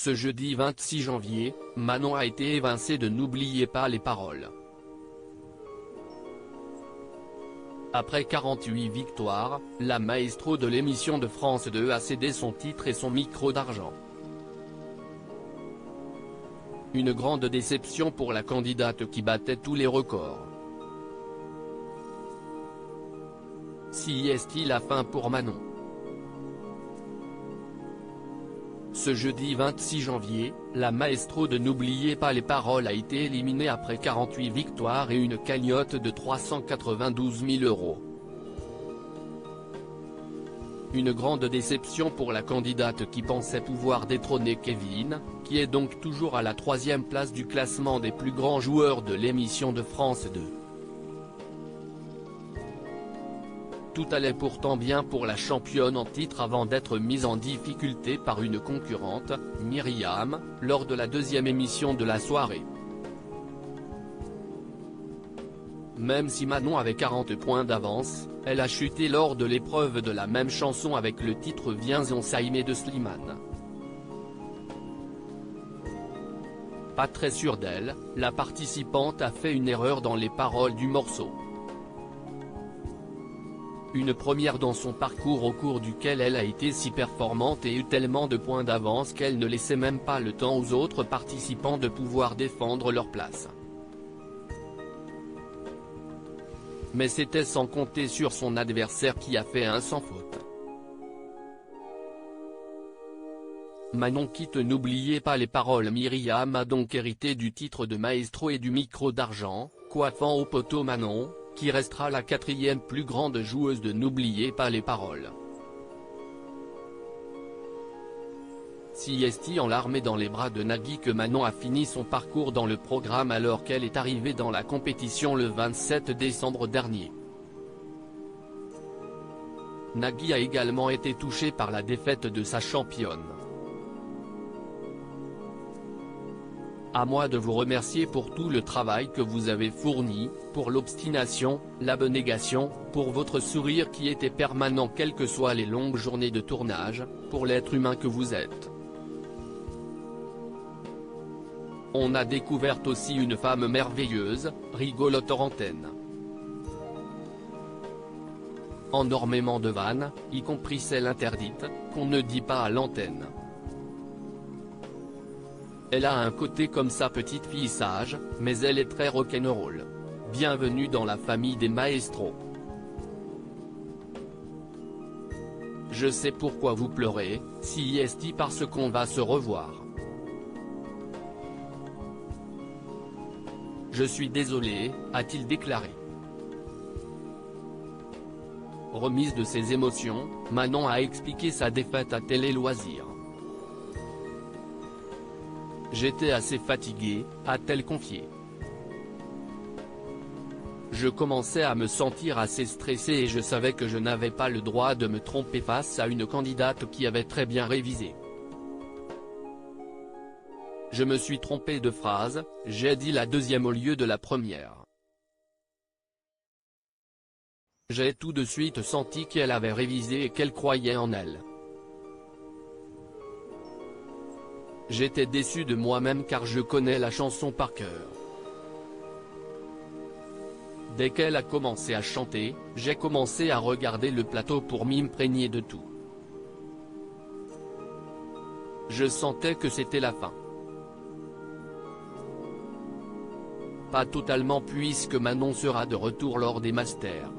Ce jeudi 26 janvier, Manon a été évincée de N'oubliez pas les paroles. Après 48 victoires, la maestro de l'émission de France 2 a cédé son titre et son micro d'argent. Une grande déception pour la candidate qui battait tous les records. Si est-il la fin pour Manon? Ce jeudi 26 janvier, la maestro de N'oubliez pas les paroles a été éliminée après 48 victoires et une cagnotte de 392 000 €. Une grande déception pour la candidate qui pensait pouvoir détrôner Kevin, qui est donc toujours à la 3e place du classement des plus grands joueurs de l'émission de France 2. Tout allait pourtant bien pour la championne en titre avant d'être mise en difficulté par une concurrente, Myriam, lors de la 2e émission de la soirée. Même si Manon avait 40 points d'avance, elle a chuté lors de l'épreuve de la même chanson avec le titre Viens on s'aimer de Slimane. Pas très sûre d'elle, la participante a fait une erreur dans les paroles du morceau. Une première dans son parcours au cours duquel elle a été si performante et eu tellement de points d'avance qu'elle ne laissait même pas le temps aux autres participants de pouvoir défendre leur place. Mais c'était sans compter sur son adversaire qui a fait un sans faute. Manon quitte N'oubliez pas les paroles. Myriam a donc hérité du titre de maestro et du micro d'argent, coiffant au poteau Manon, qui restera la 4e plus grande joueuse de N'oubliez pas les paroles. Si est en larmes et dans les bras de Nagui que Manon a fini son parcours dans le programme alors qu'elle est arrivée dans la compétition le 27 décembre dernier. Nagui a également été touché par la défaite de sa championne. À moi de vous remercier pour tout le travail que vous avez fourni, pour l'obstination, l'abnégation, pour votre sourire qui était permanent quelles que soient les longues journées de tournage, pour l'être humain que vous êtes. On a découvert aussi une femme merveilleuse, rigolote hors antenne. Énormément de vannes, y compris celles interdites, qu'on ne dit pas à l'antenne. Elle a un côté comme sa petite fille sage, mais elle est très rock'n'roll. Bienvenue dans la famille des maestros. Je sais pourquoi vous pleurez, si est parce qu'on va se revoir. Je suis désolé, a-t-il déclaré. Remise de ses émotions, Manon a expliqué sa défaite à Télé Loisirs. J'étais assez fatiguée, a-t-elle confié. Je commençais à me sentir assez stressée et je savais que je n'avais pas le droit de me tromper face à une candidate qui avait très bien révisé. Je me suis trompée de phrase, j'ai dit la 2e au lieu de la première. J'ai tout de suite senti qu'elle avait révisé et qu'elle croyait en elle. J'étais déçu de moi-même car je connais la chanson par cœur. Dès qu'elle a commencé à chanter, j'ai commencé à regarder le plateau pour m'imprégner de tout. Je sentais que c'était la fin. Pas totalement puisque Manon sera de retour lors des Masters.